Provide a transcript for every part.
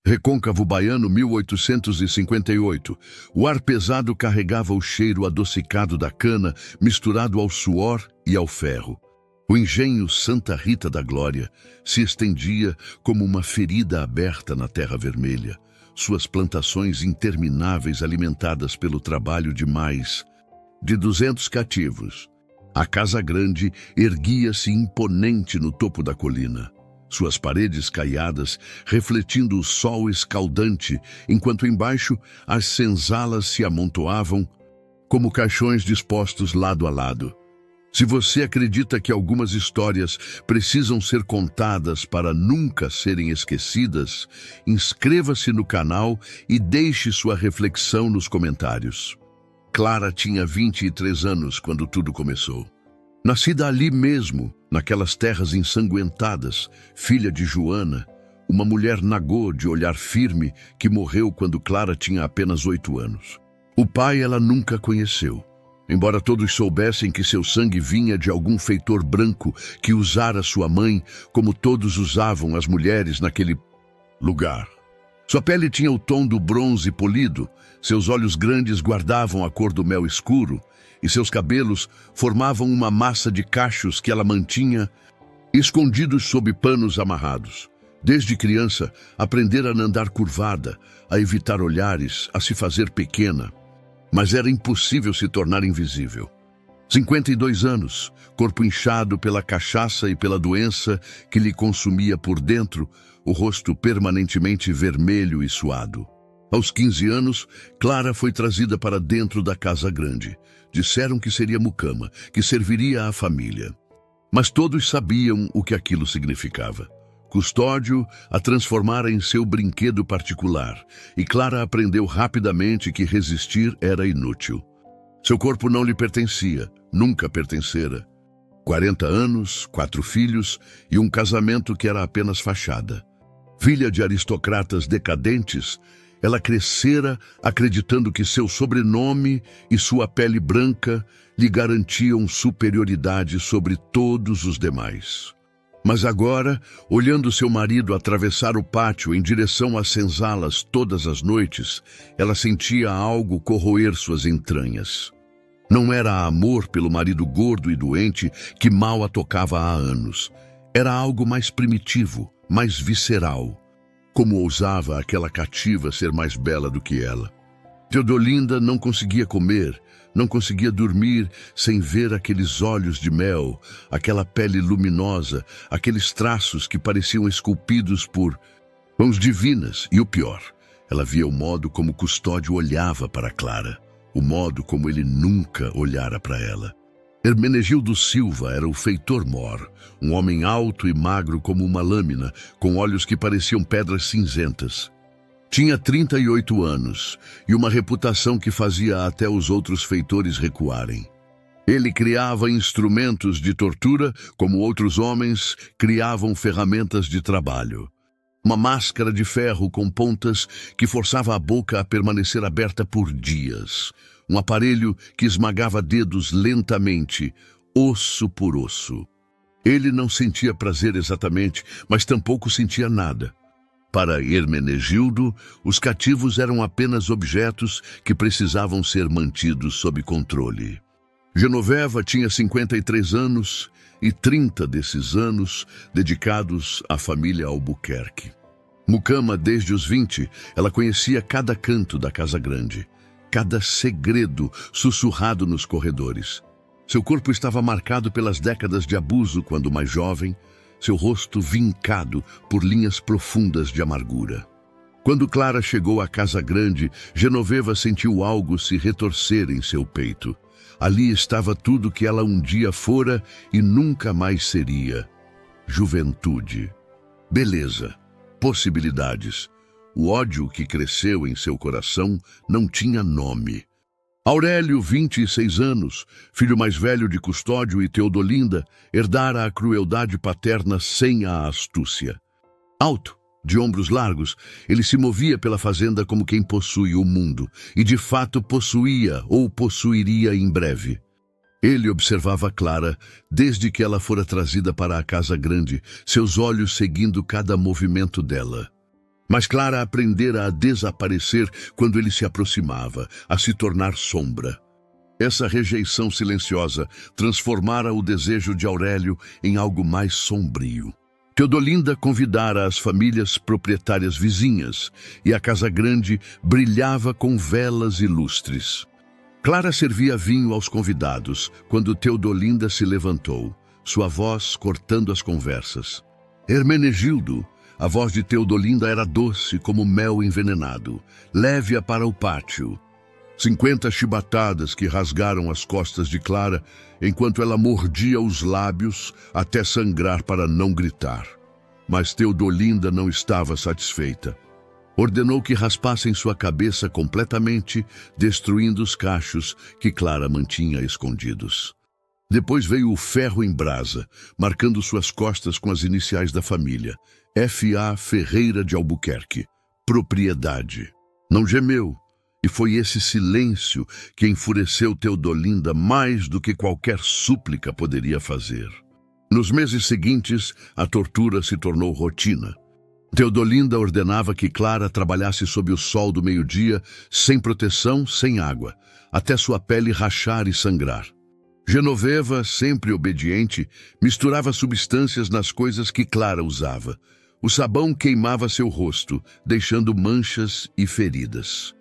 Recôncavo Baiano, 1858. O ar pesado carregava o cheiro adocicado da cana, misturado ao suor e ao ferro. O engenho Santa Rita da Glória se estendia como uma ferida aberta na terra vermelha, suas plantações intermináveis alimentadas pelo trabalho de mais de 200 cativos. A Casa Grande erguia-se imponente no topo da colina, suas paredes caiadas refletindo o sol escaldante, enquanto embaixo as senzalas se amontoavam como caixões dispostos lado a lado. Se você acredita que algumas histórias precisam ser contadas para nunca serem esquecidas, inscreva-se no canal e deixe sua reflexão nos comentários. Clara tinha 23 anos quando tudo começou. Nascida ali mesmo, naquelas terras ensanguentadas, filha de Joana, uma mulher nagô de olhar firme que morreu quando Clara tinha apenas 8 anos. O pai ela nunca conheceu, embora todos soubessem que seu sangue vinha de algum feitor branco que usara sua mãe como todos usavam as mulheres naquele lugar. Sua pele tinha o tom do bronze polido, seus olhos grandes guardavam a cor do mel escuro, e seus cabelos formavam uma massa de cachos que ela mantinha escondidos sob panos amarrados. Desde criança, aprendera a andar curvada, a evitar olhares, a se fazer pequena. Mas era impossível se tornar invisível. 52 anos, corpo inchado pela cachaça e pela doença que lhe consumia por dentro, o rosto permanentemente vermelho e suado. Aos 15 anos, Clara foi trazida para dentro da Casa Grande. Disseram que seria mucama, que serviria à família. Mas todos sabiam o que aquilo significava. Custódio a transformara em seu brinquedo particular, e Clara aprendeu rapidamente que resistir era inútil. Seu corpo não lhe pertencia, nunca pertencera. 40 anos, 4 filhos e um casamento que era apenas fachada. Filha de aristocratas decadentes, ela crescera acreditando que seu sobrenome e sua pele branca lhe garantiam superioridade sobre todos os demais. Mas agora, olhando seu marido atravessar o pátio em direção às senzalas todas as noites, ela sentia algo corroer suas entranhas. Não era amor pelo marido gordo e doente que mal a tocava há anos. Era algo mais primitivo, mais visceral. Como ousava aquela cativa ser mais bela do que ela? Teodolinda não conseguia comer, não conseguia dormir sem ver aqueles olhos de mel, aquela pele luminosa, aqueles traços que pareciam esculpidos por mãos divinas. E o pior, ela via o modo como Custódio olhava para Clara, o modo como ele nunca olhara para ela. Hermenegildo Silva era o feitor-mor, um homem alto e magro como uma lâmina, com olhos que pareciam pedras cinzentas. Tinha 38 anos e uma reputação que fazia até os outros feitores recuarem. Ele criava instrumentos de tortura, como outros homens criavam ferramentas de trabalho. Uma máscara de ferro com pontas que forçava a boca a permanecer aberta por dias. Um aparelho que esmagava dedos lentamente, osso por osso. Ele não sentia prazer exatamente, mas tampouco sentia nada. Para Hermenegildo, os cativos eram apenas objetos que precisavam ser mantidos sob controle. Genoveva tinha 53 anos e 30 desses anos dedicados à família Albuquerque. Mucama desde os 20, ela conhecia cada canto da Casa Grande, cada segredo sussurrado nos corredores. Seu corpo estava marcado pelas décadas de abuso quando mais jovem, seu rosto vincado por linhas profundas de amargura. Quando Clara chegou à Casa Grande, Genoveva sentiu algo se retorcer em seu peito. Ali estava tudo que ela um dia fora e nunca mais seria. Juventude, beleza, possibilidades. O ódio que cresceu em seu coração não tinha nome. Aurélio, 26 anos, filho mais velho de Custódio e Teodolinda, herdara a crueldade paterna sem a astúcia. Alto, de ombros largos, ele se movia pela fazenda como quem possui o mundo, e de fato possuía ou possuiria em breve. Ele observava Clara desde que ela fora trazida para a Casa Grande, seus olhos seguindo cada movimento dela. Mas Clara aprendera a desaparecer quando ele se aproximava, a se tornar sombra. Essa rejeição silenciosa transformara o desejo de Aurélio em algo mais sombrio. Teodolinda convidara as famílias proprietárias vizinhas, e a casa grande brilhava com velas e lustres. Clara servia vinho aos convidados, quando Teodolinda se levantou, sua voz cortando as conversas. Hermenegildo, a voz de Teodolinda era doce como mel envenenado. Leve-a para o pátio. 50 chibatadas que rasgaram as costas de Clara, enquanto ela mordia os lábios até sangrar para não gritar. Mas Teodolinda não estava satisfeita. Ordenou que raspassem sua cabeça completamente, destruindo os cachos que Clara mantinha escondidos. Depois veio o ferro em brasa, marcando suas costas com as iniciais da família. F.A. Ferreira de Albuquerque. Propriedade. Não gemeu, e foi esse silêncio que enfureceu Teodolinda mais do que qualquer súplica poderia fazer. Nos meses seguintes, a tortura se tornou rotina. Teodolinda ordenava que Clara trabalhasse sob o sol do meio-dia, sem proteção, sem água, até sua pele rachar e sangrar. Genoveva, sempre obediente, misturava substâncias nas coisas que Clara usava. O sabão queimava seu rosto, deixando manchas e feridas.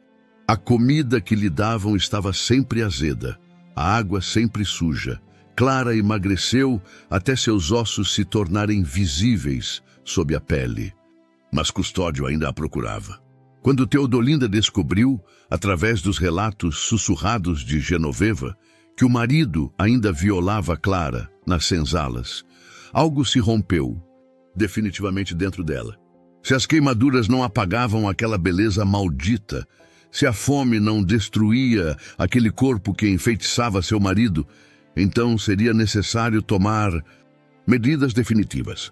A comida que lhe davam estava sempre azeda, a água sempre suja. Clara emagreceu até seus ossos se tornarem visíveis sob a pele. Mas Custódio ainda a procurava. Quando Teodolinda descobriu, através dos relatos sussurrados de Genoveva, que o marido ainda violava Clara nas senzalas, algo se rompeu, definitivamente dentro dela. Se as queimaduras não apagavam aquela beleza maldita, se a fome não destruía aquele corpo que enfeitiçava seu marido, então seria necessário tomar medidas definitivas.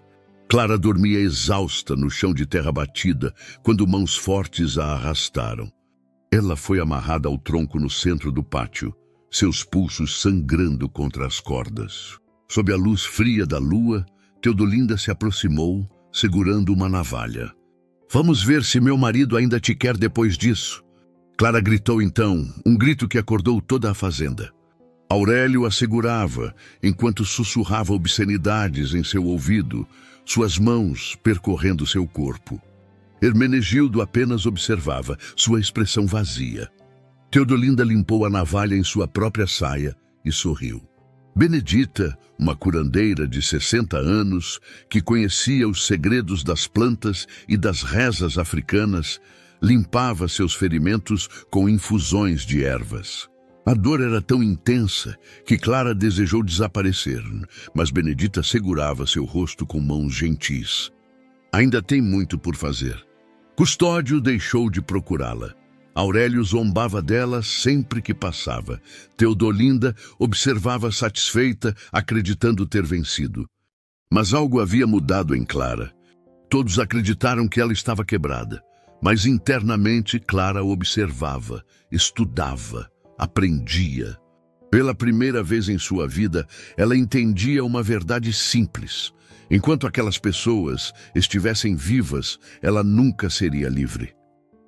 Clara dormia exausta no chão de terra batida quando mãos fortes a arrastaram. Ela foi amarrada ao tronco no centro do pátio, seus pulsos sangrando contra as cordas. Sob a luz fria da lua, Teodolinda se aproximou, segurando uma navalha. "Vamos ver se meu marido ainda te quer depois disso." Clara gritou então, um grito que acordou toda a fazenda. Aurélio a segurava, enquanto sussurrava obscenidades em seu ouvido, suas mãos percorrendo seu corpo. Hermenegildo apenas observava, sua expressão vazia. Teodolinda limpou a navalha em sua própria saia e sorriu. Benedita, uma curandeira de 60 anos, que conhecia os segredos das plantas e das rezas africanas, limpava seus ferimentos com infusões de ervas. A dor era tão intensa que Clara desejou desaparecer, mas Benedita segurava seu rosto com mãos gentis. Ainda tem muito por fazer. Custódio deixou de procurá-la. Aurélio zombava dela sempre que passava. Teodolinda observava satisfeita, acreditando ter vencido. Mas algo havia mudado em Clara. Todos acreditaram que ela estava quebrada, mas internamente Clara observava, estudava, aprendia. Pela primeira vez em sua vida, ela entendia uma verdade simples. Enquanto aquelas pessoas estivessem vivas, ela nunca seria livre.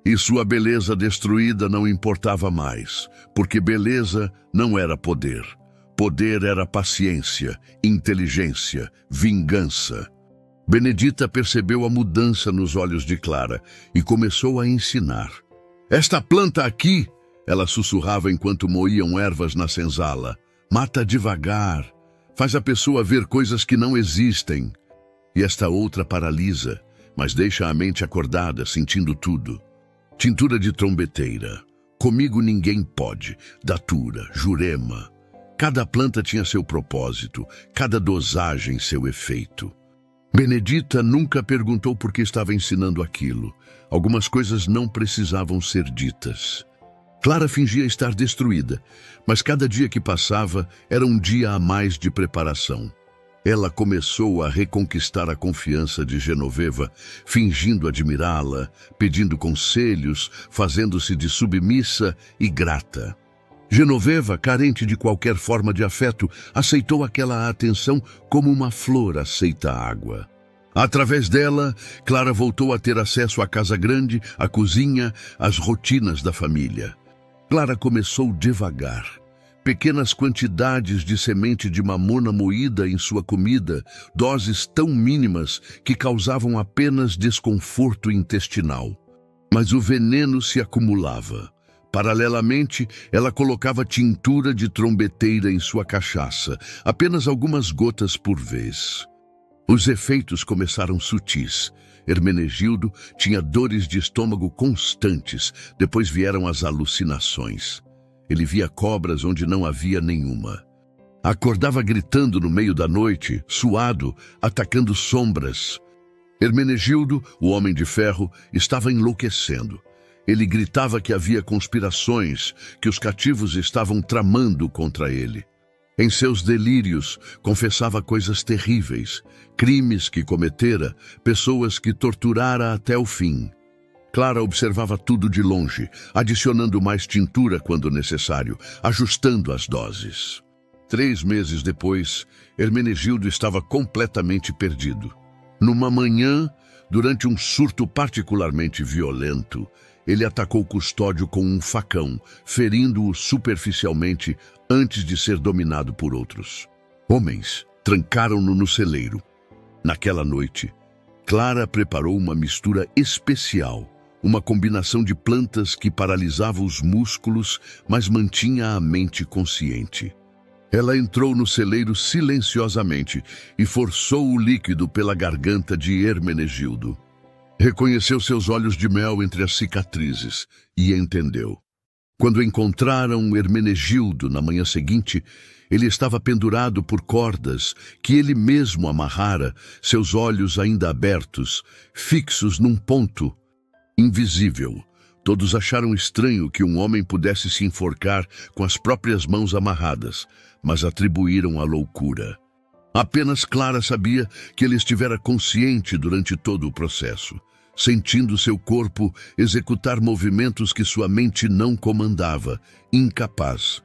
E sua beleza destruída não importava mais, porque beleza não era poder. Poder era paciência, inteligência, vingança. Benedita percebeu a mudança nos olhos de Clara e começou a ensinar. "Esta planta aqui", ela sussurrava enquanto moíam ervas na senzala, "mata devagar, faz a pessoa ver coisas que não existem. E esta outra paralisa, mas deixa a mente acordada, sentindo tudo. Tintura de trombeteira. Comigo ninguém pode. Datura, jurema. Cada planta tinha seu propósito, cada dosagem seu efeito. Benedita nunca perguntou por que estava ensinando aquilo. Algumas coisas não precisavam ser ditas. Clara fingia estar destruída, mas cada dia que passava era um dia a mais de preparação. Ela começou a reconquistar a confiança de Genoveva, fingindo admirá-la, pedindo conselhos, fazendo-se de submissa e grata. Genoveva, carente de qualquer forma de afeto, aceitou aquela atenção como uma flor aceita a água. Através dela, Clara voltou a ter acesso à casa grande, à cozinha, às rotinas da família. Clara começou devagar. Pequenas quantidades de semente de mamona moída em sua comida, doses tão mínimas que causavam apenas desconforto intestinal. Mas o veneno se acumulava. Paralelamente, ela colocava tintura de trombeteira em sua cachaça, apenas algumas gotas por vez. Os efeitos começaram sutis. Hermenegildo tinha dores de estômago constantes, depois vieram as alucinações. Ele via cobras onde não havia nenhuma. Acordava gritando no meio da noite, suado, atacando sombras. Hermenegildo, o Homem de Ferro, estava enlouquecendo. Ele gritava que havia conspirações, que os cativos estavam tramando contra ele. Em seus delírios, confessava coisas terríveis, crimes que cometera, pessoas que torturara até o fim. Clara observava tudo de longe, adicionando mais tintura quando necessário, ajustando as doses. 3 meses depois, Hermenegildo estava completamente perdido. Numa manhã, durante um surto particularmente violento, ele atacou o custódio com um facão, ferindo-o superficialmente antes de ser dominado por outros. Homens trancaram-no no celeiro. Naquela noite, Clara preparou uma mistura especial, uma combinação de plantas que paralisava os músculos, mas mantinha a mente consciente. Ela entrou no celeiro silenciosamente e forçou o líquido pela garganta de Hermenegildo. Reconheceu seus olhos de mel entre as cicatrizes e entendeu. Quando encontraram Hermenegildo na manhã seguinte, ele estava pendurado por cordas que ele mesmo amarrara, seus olhos ainda abertos, fixos num ponto invisível. Todos acharam estranho que um homem pudesse se enforcar com as próprias mãos amarradas, mas atribuíram à loucura. Apenas Clara sabia que ele estivera consciente durante todo o processo, sentindo seu corpo executar movimentos que sua mente não comandava, incapaz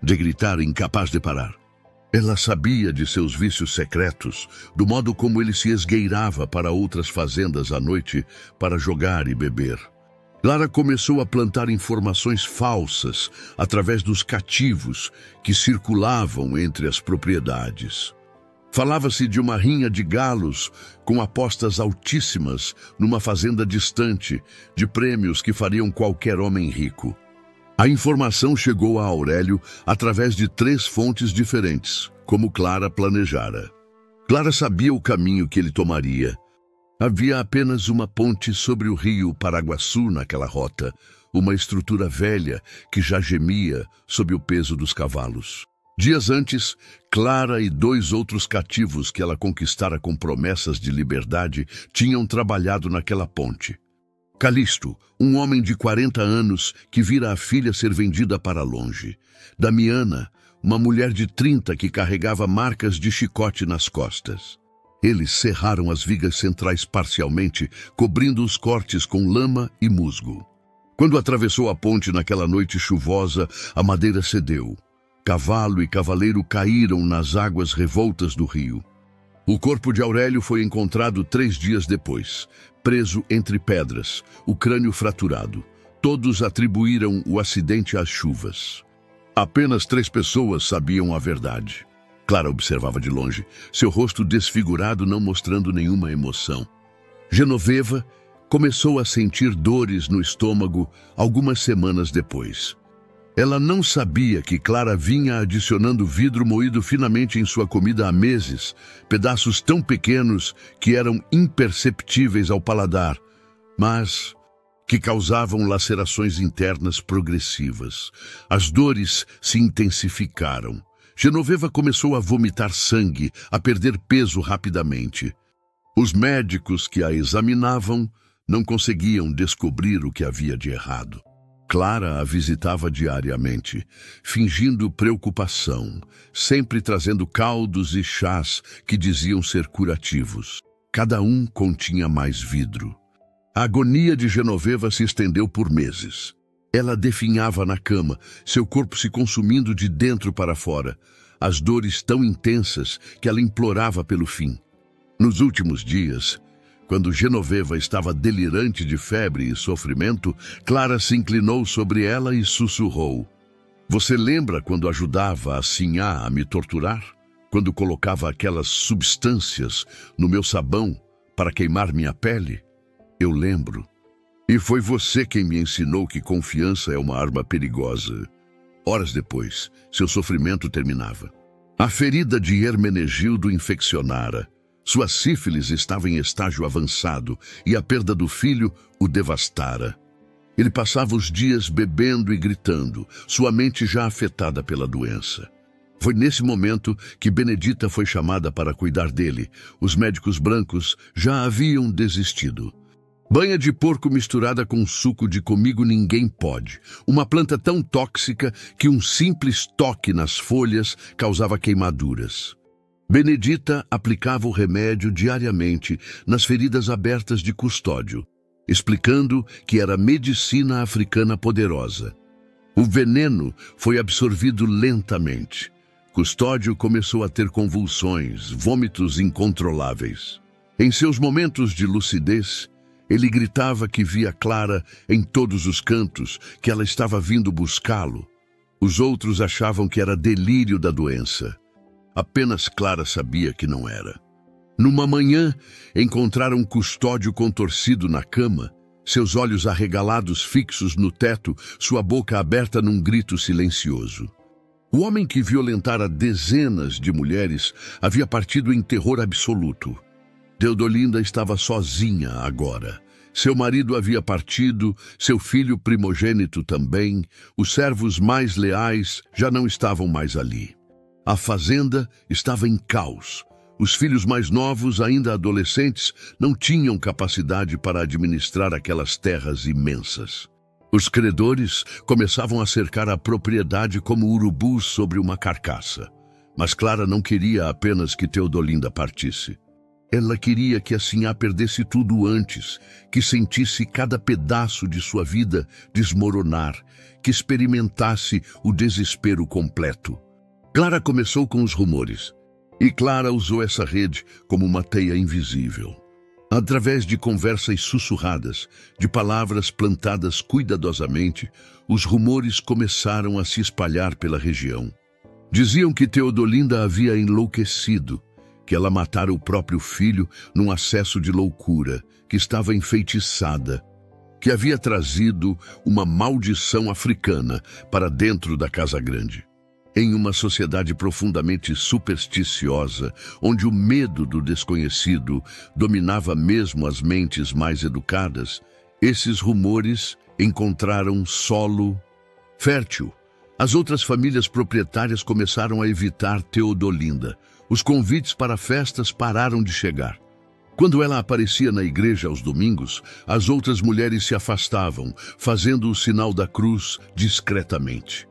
de gritar, incapaz de parar. Ela sabia de seus vícios secretos, do modo como ele se esgueirava para outras fazendas à noite para jogar e beber. Clara começou a plantar informações falsas através dos cativos que circulavam entre as propriedades. Falava-se de uma rinha de galos com apostas altíssimas numa fazenda distante, de prêmios que fariam qualquer homem rico. A informação chegou a Aurélio através de 3 fontes diferentes, como Clara planejara. Clara sabia o caminho que ele tomaria. Havia apenas uma ponte sobre o rio Paraguaçu naquela rota, uma estrutura velha que já gemia sob o peso dos cavalos. Dias antes, Clara e 2 outros cativos que ela conquistara com promessas de liberdade tinham trabalhado naquela ponte. Calisto, um homem de 40 anos que vira a filha ser vendida para longe. Damiana, uma mulher de 30 que carregava marcas de chicote nas costas. Eles serraram as vigas centrais parcialmente, cobrindo os cortes com lama e musgo. Quando atravessou a ponte naquela noite chuvosa, a madeira cedeu. Cavalo e cavaleiro caíram nas águas revoltas do rio. O corpo de Aurélio foi encontrado 3 dias depois, preso entre pedras, o crânio fraturado. Todos atribuíram o acidente às chuvas. Apenas 3 pessoas sabiam a verdade. Clara observava de longe, seu rosto desfigurado não mostrando nenhuma emoção. Genoveva começou a sentir dores no estômago algumas semanas depois. Ela não sabia que Clara vinha adicionando vidro moído finamente em sua comida há meses, pedaços tão pequenos que eram imperceptíveis ao paladar, mas que causavam lacerações internas progressivas. As dores se intensificaram. Genoveva começou a vomitar sangue, a perder peso rapidamente. Os médicos que a examinavam não conseguiam descobrir o que havia de errado. Clara a visitava diariamente, fingindo preocupação, sempre trazendo caldos e chás que diziam ser curativos. Cada um continha mais vidro. A agonia de Genoveva se estendeu por meses. Ela definhava na cama, seu corpo se consumindo de dentro para fora, as dores tão intensas que ela implorava pelo fim. Nos últimos dias, quando Genoveva estava delirante de febre e sofrimento, Clara se inclinou sobre ela e sussurrou: "Você lembra quando ajudava a Sinhá a me torturar? Quando colocava aquelas substâncias no meu sabão para queimar minha pele? Eu lembro. E foi você quem me ensinou que confiança é uma arma perigosa." Horas depois, seu sofrimento terminava. A ferida de Hermenegildo infeccionara. Sua sífilis estava em estágio avançado e a perda do filho o devastara. Ele passava os dias bebendo e gritando, sua mente já afetada pela doença. Foi nesse momento que Benedita foi chamada para cuidar dele. Os médicos brancos já haviam desistido. Banha de porco misturada com suco de comigo ninguém pode. Uma planta tão tóxica que um simples toque nas folhas causava queimaduras. Benedita aplicava o remédio diariamente nas feridas abertas de Custódio, explicando que era medicina africana poderosa. O veneno foi absorvido lentamente. Custódio começou a ter convulsões, vômitos incontroláveis. Em seus momentos de lucidez, ele gritava que via Clara em todos os cantos, que ela estava vindo buscá-lo. Os outros achavam que era delírio da doença. Apenas Clara sabia que não era. Numa manhã, encontraram Custódio contorcido na cama, seus olhos arregalados fixos no teto, sua boca aberta num grito silencioso. O homem que violentara dezenas de mulheres havia partido em terror absoluto. Teodolinda estava sozinha agora. Seu marido havia partido, seu filho primogênito também, os servos mais leais já não estavam mais ali. A fazenda estava em caos. Os filhos mais novos, ainda adolescentes, não tinham capacidade para administrar aquelas terras imensas. Os credores começavam a cercar a propriedade como urubus sobre uma carcaça. Mas Clara não queria apenas que Teodolinda partisse. Ela queria que a Sinhá perdesse tudo antes, que sentisse cada pedaço de sua vida desmoronar, que experimentasse o desespero completo. Clara começou com os rumores, e Clara usou essa rede como uma teia invisível. Através de conversas sussurradas, de palavras plantadas cuidadosamente, os rumores começaram a se espalhar pela região. Diziam que Teodolinda havia enlouquecido, que ela matara o próprio filho num acesso de loucura, que estava enfeitiçada, que havia trazido uma maldição africana para dentro da Casa Grande. Em uma sociedade profundamente supersticiosa, onde o medo do desconhecido dominava mesmo as mentes mais educadas, esses rumores encontraram solo fértil. As outras famílias proprietárias começaram a evitar Teodolinda. Os convites para festas pararam de chegar. Quando ela aparecia na igreja aos domingos, as outras mulheres se afastavam, fazendo o sinal da cruz discretamente.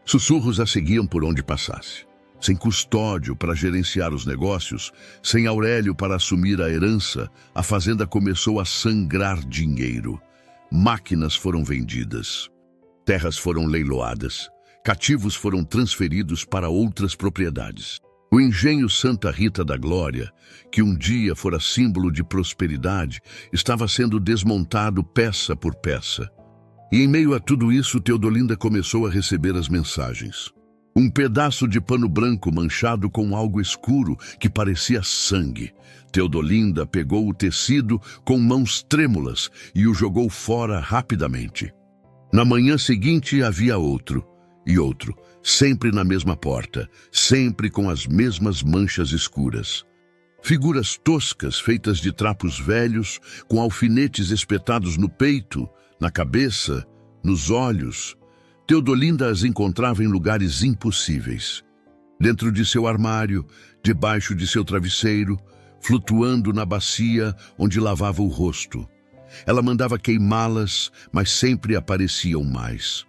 Sussurros a seguiam por onde passasse. Sem Custódio para gerenciar os negócios, sem Aurélio para assumir a herança, a fazenda começou a sangrar dinheiro. Máquinas foram vendidas. Terras foram leiloadas. Cativos foram transferidos para outras propriedades. O engenho Santa Rita da Glória, que um dia fora símbolo de prosperidade, estava sendo desmontado peça por peça. E em meio a tudo isso, Teodolinda começou a receber as mensagens. Um pedaço de pano branco manchado com algo escuro que parecia sangue. Teodolinda pegou o tecido com mãos trêmulas e o jogou fora rapidamente. Na manhã seguinte havia outro, e outro, sempre na mesma porta, sempre com as mesmas manchas escuras. Figuras toscas feitas de trapos velhos, com alfinetes espetados no peito, na cabeça, nos olhos. Teodolinda as encontrava em lugares impossíveis. Dentro de seu armário, debaixo de seu travesseiro, flutuando na bacia onde lavava o rosto. Ela mandava queimá-las, mas sempre apareciam mais.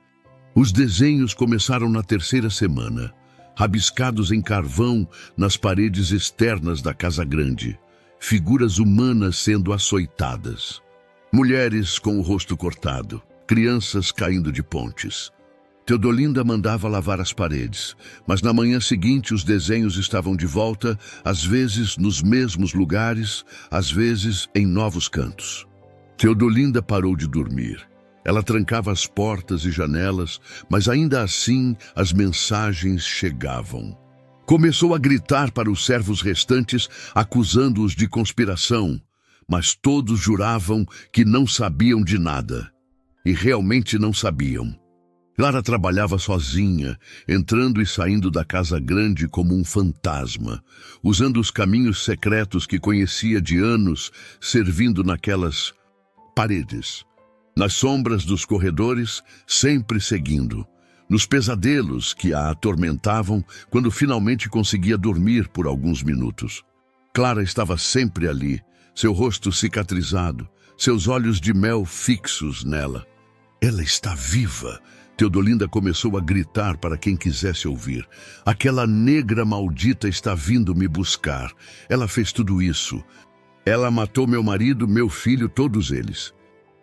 Os desenhos começaram na terceira semana, rabiscados em carvão nas paredes externas da Casa Grande, figuras humanas sendo açoitadas. Mulheres com o rosto cortado, crianças caindo de pontes. Teodolinda mandava lavar as paredes, mas na manhã seguinte os desenhos estavam de volta, às vezes nos mesmos lugares, às vezes em novos cantos. Teodolinda parou de dormir. Ela trancava as portas e janelas, mas ainda assim as mensagens chegavam. Começou a gritar para os servos restantes, acusando-os de conspiração, mas todos juravam que não sabiam de nada. E realmente não sabiam. Clara trabalhava sozinha, entrando e saindo da casa grande como um fantasma, usando os caminhos secretos que conhecia de anos, servindo naquelas paredes, nas sombras dos corredores, sempre seguindo, nos pesadelos que a atormentavam quando finalmente conseguia dormir por alguns minutos. Clara estava sempre ali, seu rosto cicatrizado, seus olhos de mel fixos nela. Ela está viva! Teodolinda começou a gritar para quem quisesse ouvir. Aquela negra maldita está vindo me buscar. Ela fez tudo isso. Ela matou meu marido, meu filho, todos eles.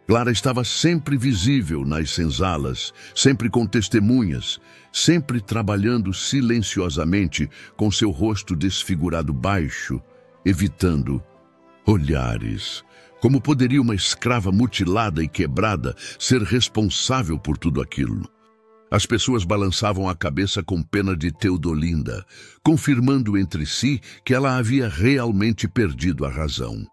Clara estava sempre visível nas senzalas, sempre com testemunhas, sempre trabalhando silenciosamente com seu rosto desfigurado baixo, evitando olhares. Como poderia uma escrava mutilada e quebrada ser responsável por tudo aquilo? As pessoas balançavam a cabeça com pena de Teodolinda, confirmando entre si que ela havia realmente perdido a razão.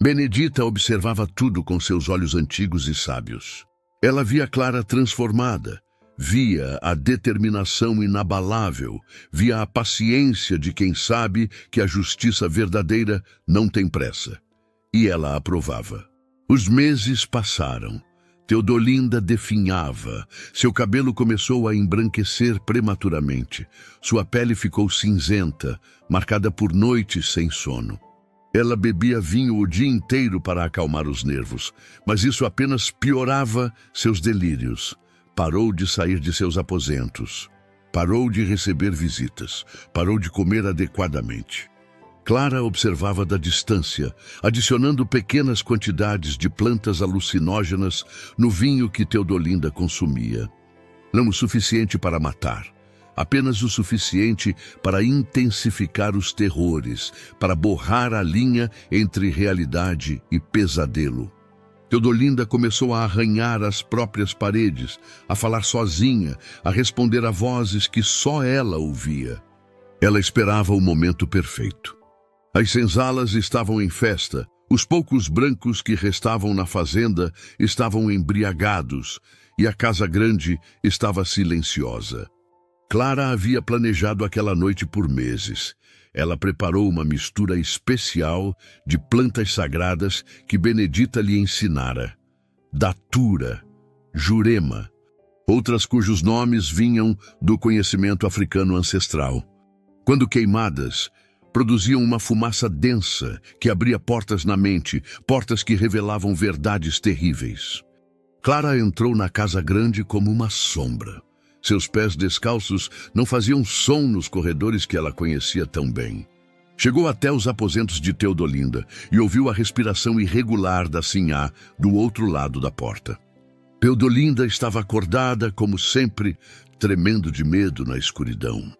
Benedita observava tudo com seus olhos antigos e sábios. Ela via Clara transformada, via a determinação inabalável, via a paciência de quem sabe que a justiça verdadeira não tem pressa. E ela aprovava. Os meses passaram. Teodolinda definhava. Seu cabelo começou a embranquecer prematuramente. Sua pele ficou cinzenta, marcada por noites sem sono. Ela bebia vinho o dia inteiro para acalmar os nervos, mas isso apenas piorava seus delírios. Parou de sair de seus aposentos. Parou de receber visitas. Parou de comer adequadamente. Clara observava da distância, adicionando pequenas quantidades de plantas alucinógenas no vinho que Teodolinda consumia. Não o suficiente para matar, apenas o suficiente para intensificar os terrores, para borrar a linha entre realidade e pesadelo. Teodolinda começou a arranhar as próprias paredes, a falar sozinha, a responder a vozes que só ela ouvia. Ela esperava o momento perfeito. As senzalas estavam em festa. Os poucos brancos que restavam na fazenda estavam embriagados e a casa grande estava silenciosa. Clara havia planejado aquela noite por meses. Ela preparou uma mistura especial de plantas sagradas que Benedita lhe ensinara. Datura, Jurema, outras cujos nomes vinham do conhecimento africano ancestral. Quando queimadas, produziam uma fumaça densa que abria portas na mente, portas que revelavam verdades terríveis. Clara entrou na casa grande como uma sombra. Seus pés descalços não faziam som nos corredores que ela conhecia tão bem. Chegou até os aposentos de Teodolinda e ouviu a respiração irregular da sinhá do outro lado da porta. Teodolinda estava acordada, como sempre, tremendo de medo na escuridão.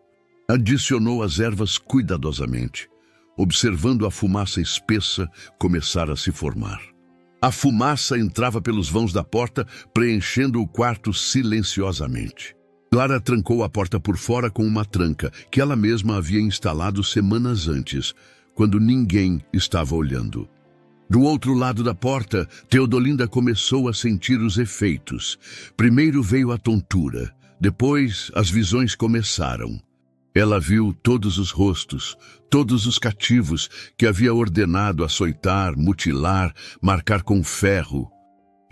Adicionou as ervas cuidadosamente, observando a fumaça espessa começar a se formar. A fumaça entrava pelos vãos da porta, preenchendo o quarto silenciosamente. Clara trancou a porta por fora com uma tranca que ela mesma havia instalado semanas antes, quando ninguém estava olhando. Do outro lado da porta, Teodolinda começou a sentir os efeitos. Primeiro veio a tontura, depois as visões começaram. Ela viu todos os rostos, todos os cativos que havia ordenado açoitar, mutilar, marcar com ferro.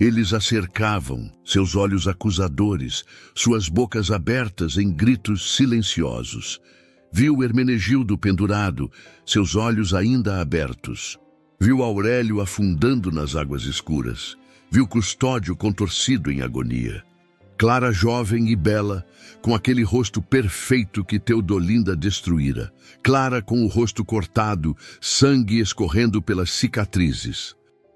Eles a cercavam, seus olhos acusadores, suas bocas abertas em gritos silenciosos. Viu Hermenegildo pendurado, seus olhos ainda abertos. Viu Aurélio afundando nas águas escuras. Viu Custódio contorcido em agonia. Clara, jovem e bela, com aquele rosto perfeito que Teodolinda destruíra. Clara com o rosto cortado, sangue escorrendo pelas cicatrizes.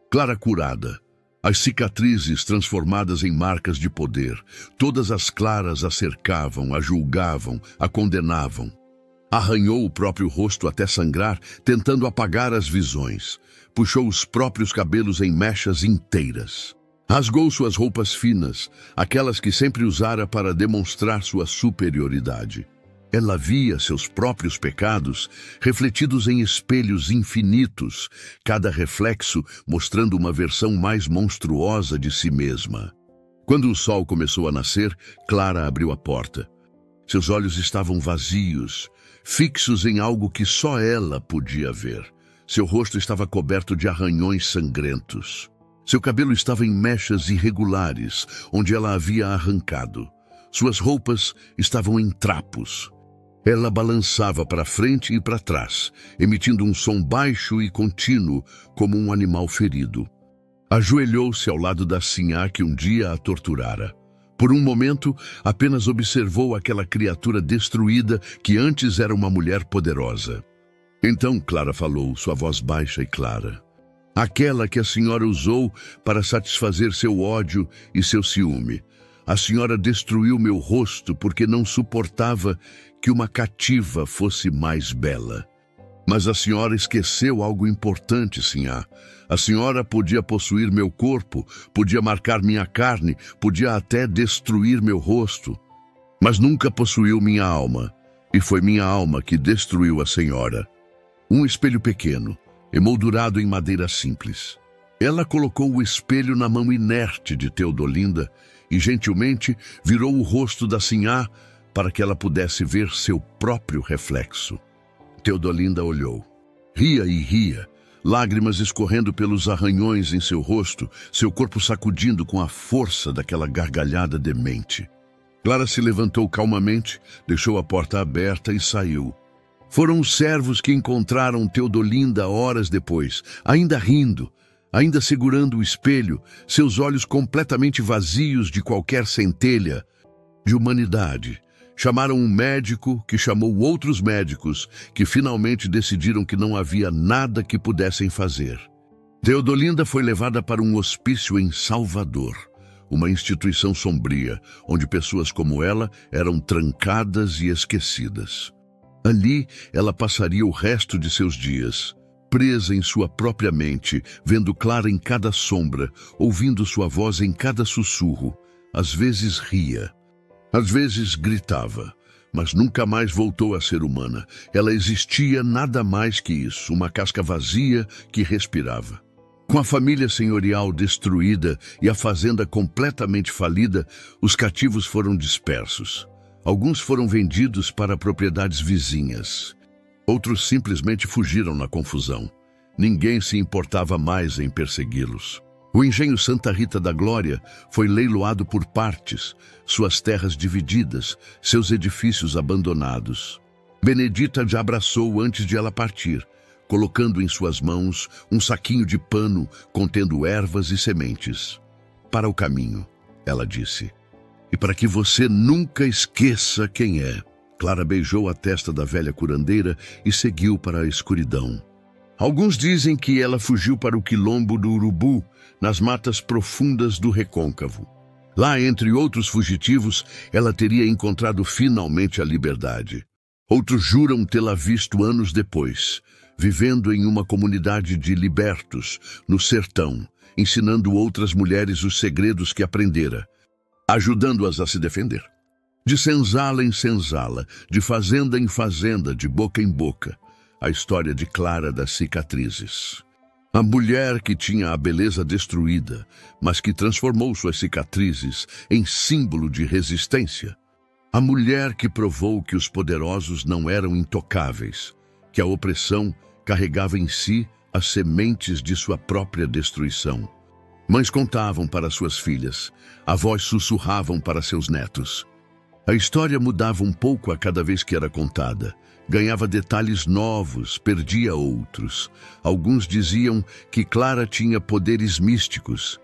Clara curada, As cicatrizes transformadas em marcas de poder. Todas as claras a cercavam, a julgavam, a condenavam. Arranhou o próprio rosto até sangrar, tentando apagar as visões. Puxou os próprios cabelos em mechas inteiras. Rasgou suas roupas finas, aquelas que sempre usara para demonstrar sua superioridade. Ela via seus próprios pecados refletidos em espelhos infinitos, cada reflexo mostrando uma versão mais monstruosa de si mesma. Quando o sol começou a nascer, Clara abriu a porta. Seus olhos estavam vazios, fixos em algo que só ela podia ver. Seu rosto estava coberto de arranhões sangrentos. Seu cabelo estava em mechas irregulares, onde ela havia arrancado. Suas roupas estavam em trapos. Ela balançava para frente e para trás, emitindo um som baixo e contínuo, como um animal ferido. Ajoelhou-se ao lado da sinhá que um dia a torturara. Por um momento, apenas observou aquela criatura destruída que antes era uma mulher poderosa. Então Clara falou, sua voz baixa e clara. Aquela que a senhora usou para satisfazer seu ódio e seu ciúme. A senhora destruiu meu rosto porque não suportava que uma cativa fosse mais bela. Mas a senhora esqueceu algo importante, sinhá. A senhora podia possuir meu corpo, podia marcar minha carne, podia até destruir meu rosto. Mas nunca possuiu minha alma, e foi minha alma que destruiu a senhora. Um espelho pequeno, emoldurado em madeira simples. Ela colocou o espelho na mão inerte de Teodolinda e gentilmente virou o rosto da sinhá para que ela pudesse ver seu próprio reflexo. Teodolinda olhou. Ria e ria, lágrimas escorrendo pelos arranhões em seu rosto, seu corpo sacudindo com a força daquela gargalhada demente. Clara se levantou calmamente, deixou a porta aberta e saiu. Foram os servos que encontraram Teodolinda horas depois, ainda rindo, ainda segurando o espelho, seus olhos completamente vazios de qualquer centelha de humanidade. Chamaram um médico que chamou outros médicos que finalmente decidiram que não havia nada que pudessem fazer. Teodolinda foi levada para um hospício em Salvador, uma instituição sombria, onde pessoas como ela eram trancadas e esquecidas. Ali, ela passaria o resto de seus dias, presa em sua própria mente, vendo Clara em cada sombra, ouvindo sua voz em cada sussurro. Às vezes ria, às vezes gritava, mas nunca mais voltou a ser humana. Ela existia nada mais que isso, uma casca vazia que respirava. Com a família senhorial destruída e a fazenda completamente falida, os cativos foram dispersos. Alguns foram vendidos para propriedades vizinhas. Outros simplesmente fugiram na confusão. Ninguém se importava mais em persegui-los. O engenho Santa Rita da Glória foi leiloado por partes, suas terras divididas, seus edifícios abandonados. Benedita já abraçou antes de ela partir, colocando em suas mãos um saquinho de pano contendo ervas e sementes. Para o caminho, ela disse. E para que você nunca esqueça quem é. Clara beijou a testa da velha curandeira e seguiu para a escuridão. Alguns dizem que ela fugiu para o quilombo do Urubu, nas matas profundas do Recôncavo. Lá, entre outros fugitivos, ela teria encontrado finalmente a liberdade. Outros juram tê-la visto anos depois, vivendo em uma comunidade de libertos, no sertão, ensinando outras mulheres os segredos que aprendera, ajudando-as a se defender. De senzala em senzala, de fazenda em fazenda, de boca em boca, a história de Clara das cicatrizes. A mulher que tinha a beleza destruída, mas que transformou suas cicatrizes em símbolo de resistência. A mulher que provou que os poderosos não eram intocáveis, que a opressão carregava em si as sementes de sua própria destruição. Mães contavam para suas filhas, avós sussurravam para seus netos. A história mudava um pouco a cada vez que era contada. Ganhava detalhes novos, perdia outros. Alguns diziam que Clara tinha poderes místicos.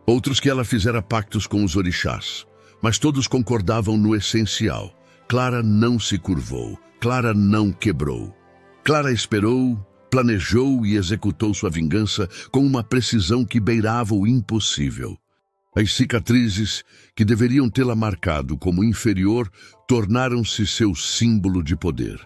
Outros que ela fizera pactos com os orixás. Mas todos concordavam no essencial. Clara não se curvou. Clara não quebrou. Clara esperou, planejou e executou sua vingança com uma precisão que beirava o impossível. As cicatrizes, que deveriam tê-la marcado como inferior, tornaram-se seu símbolo de poder.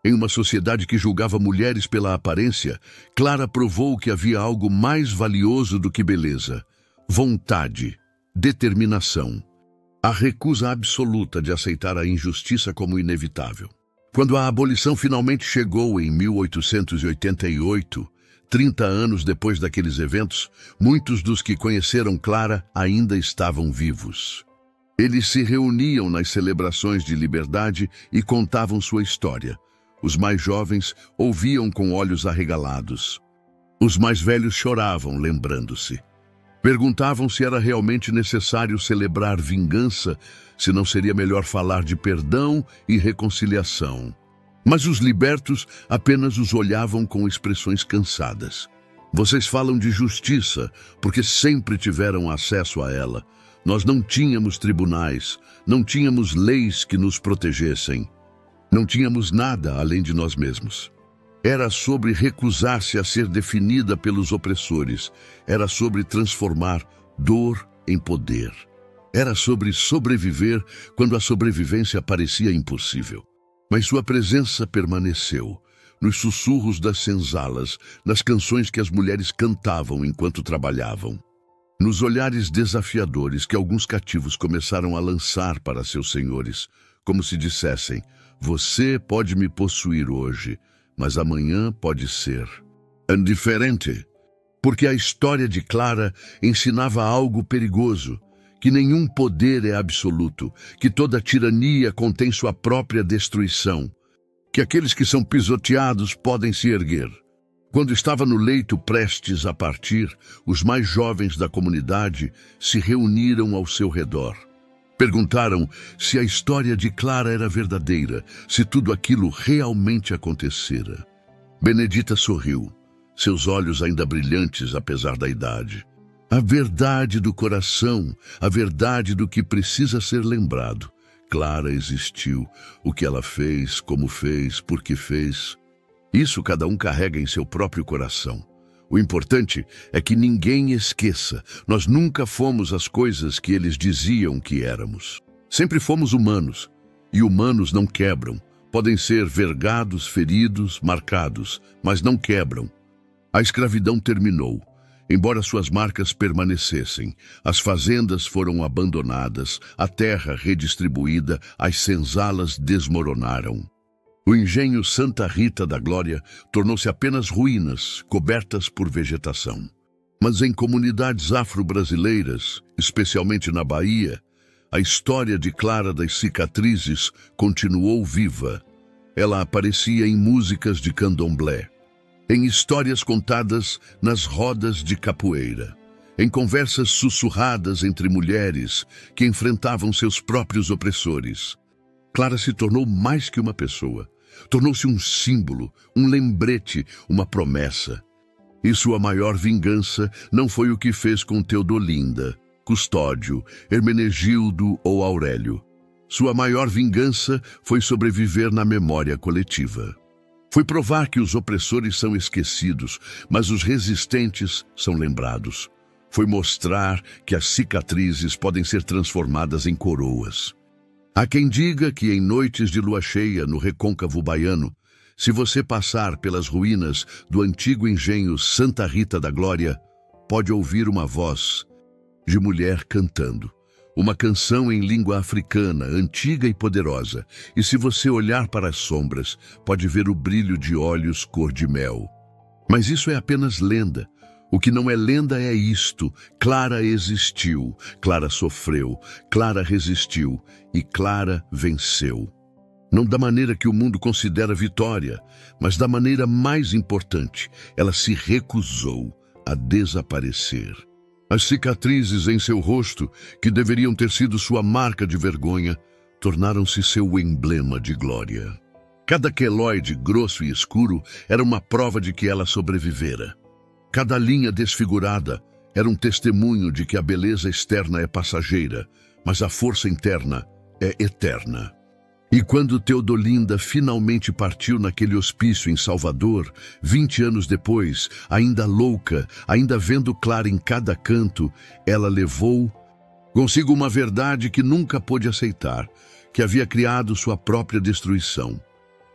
Em uma sociedade que julgava mulheres pela aparência, Clara provou que havia algo mais valioso do que beleza: vontade, determinação, a recusa absoluta de aceitar a injustiça como inevitável. Quando a abolição finalmente chegou em 1888, 30 anos depois daqueles eventos, muitos dos que conheceram Clara ainda estavam vivos. Eles se reuniam nas celebrações de liberdade e contavam sua história. Os mais jovens ouviam com olhos arregalados. Os mais velhos choravam, lembrando-se. Perguntavam se era realmente necessário celebrar vingança, se não seria melhor falar de perdão e reconciliação. Mas os libertos apenas os olhavam com expressões cansadas. Vocês falam de justiça, porque sempre tiveram acesso a ela. Nós não tínhamos tribunais, não tínhamos leis que nos protegessem. Não tínhamos nada além de nós mesmos. Era sobre recusar-se a ser definida pelos opressores. Era sobre transformar dor em poder. Era sobre sobreviver quando a sobrevivência parecia impossível. Mas sua presença permaneceu, nos sussurros das senzalas, nas canções que as mulheres cantavam enquanto trabalhavam, nos olhares desafiadores que alguns cativos começaram a lançar para seus senhores, como se dissessem: você pode me possuir hoje, mas amanhã pode ser indiferente. Porque a história de Clara ensinava algo perigoso: que nenhum poder é absoluto, que toda tirania contém sua própria destruição, que aqueles que são pisoteados podem se erguer. Quando estava no leito prestes a partir, os mais jovens da comunidade se reuniram ao seu redor. Perguntaram se a história de Clara era verdadeira, se tudo aquilo realmente acontecera. Benedita sorriu, seus olhos ainda brilhantes apesar da idade. A verdade do coração, a verdade do que precisa ser lembrado. Clara existiu, o que ela fez, como fez, por que fez. Isso cada um carrega em seu próprio coração. O importante é que ninguém esqueça, nós nunca fomos as coisas que eles diziam que éramos. Sempre fomos humanos, e humanos não quebram. Podem ser vergados, feridos, marcados, mas não quebram. A escravidão terminou. Embora suas marcas permanecessem, as fazendas foram abandonadas, a terra redistribuída, as senzalas desmoronaram. O engenho Santa Rita da Glória tornou-se apenas ruínas, cobertas por vegetação. Mas em comunidades afro-brasileiras, especialmente na Bahia, a história de Clara das Cicatrizes continuou viva. Ela aparecia em músicas de candomblé, em histórias contadas nas rodas de capoeira, em conversas sussurradas entre mulheres que enfrentavam seus próprios opressores. Clara se tornou mais que uma pessoa. Tornou-se um símbolo, um lembrete, uma promessa. E sua maior vingança não foi o que fez com Teodolinda, Custódio, Hermenegildo ou Aurélio. Sua maior vingança foi sobreviver na memória coletiva. Foi provar que os opressores são esquecidos, mas os resistentes são lembrados. Foi mostrar que as cicatrizes podem ser transformadas em coroas. Há quem diga que em noites de lua cheia no recôncavo baiano, se você passar pelas ruínas do antigo engenho Santa Rita da Glória, pode ouvir uma voz de mulher cantando. Uma canção em língua africana, antiga e poderosa, e se você olhar para as sombras, pode ver o brilho de olhos cor de mel. Mas isso é apenas lenda. O que não é lenda é isto: Clara existiu, Clara sofreu, Clara resistiu e Clara venceu. Não da maneira que o mundo considera vitória, mas da maneira mais importante: ela se recusou a desaparecer. As cicatrizes em seu rosto, que deveriam ter sido sua marca de vergonha, tornaram-se seu emblema de glória. Cada queloide grosso e escuro era uma prova de que ela sobrevivera. Cada linha desfigurada era um testemunho de que a beleza externa é passageira, mas a força interna é eterna. E quando Teodolinda finalmente partiu naquele hospício em Salvador, 20 anos depois, ainda louca, ainda vendo Clara em cada canto, ela levou consigo uma verdade que nunca pôde aceitar, que havia criado sua própria destruição,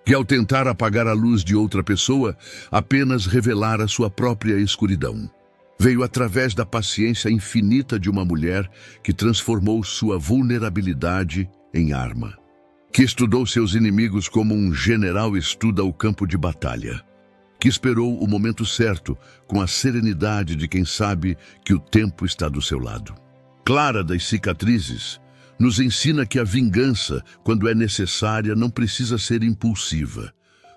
que ao tentar apagar a luz de outra pessoa, apenas revelara sua própria escuridão. Veio através da paciência infinita de uma mulher que transformou sua vulnerabilidade em arma, que estudou seus inimigos como um general estuda o campo de batalha, que esperou o momento certo com a serenidade de quem sabe que o tempo está do seu lado. Clara das Cicatrizes nos ensina que a vingança, quando é necessária, não precisa ser impulsiva.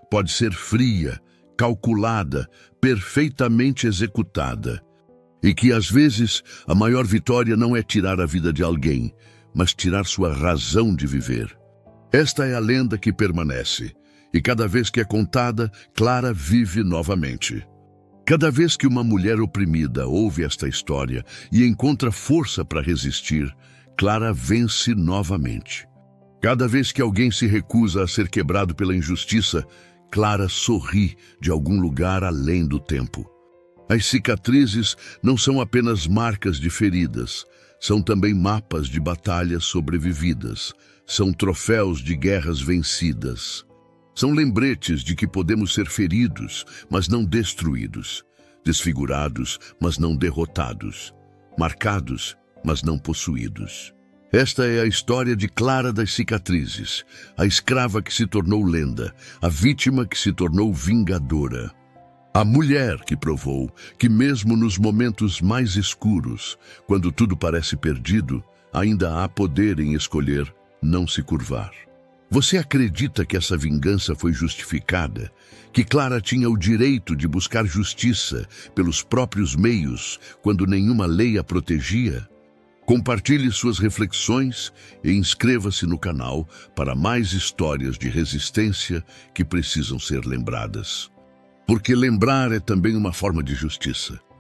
Pode ser fria, calculada, perfeitamente executada. E que, às vezes, a maior vitória não é tirar a vida de alguém, mas tirar sua razão de viver. Esta é a lenda que permanece, e cada vez que é contada, Clara vive novamente. Cada vez que uma mulher oprimida ouve esta história e encontra força para resistir, Clara vence novamente. Cada vez que alguém se recusa a ser quebrado pela injustiça, Clara sorri de algum lugar além do tempo. As cicatrizes não são apenas marcas de feridas, são também mapas de batalhas sobrevividas, são troféus de guerras vencidas. São lembretes de que podemos ser feridos, mas não destruídos, desfigurados, mas não derrotados, marcados, mas não possuídos. Esta é a história de Clara das Cicatrizes, a escrava que se tornou lenda, a vítima que se tornou vingadora. A mulher que provou que mesmo nos momentos mais escuros, quando tudo parece perdido, ainda há poder em escolher não se curvar. Você acredita que essa vingança foi justificada? Que Clara tinha o direito de buscar justiça pelos próprios meios, quando nenhuma lei a protegia? Compartilhe suas reflexões e inscreva-se no canal para mais histórias de resistência que precisam ser lembradas. Porque lembrar é também uma forma de justiça.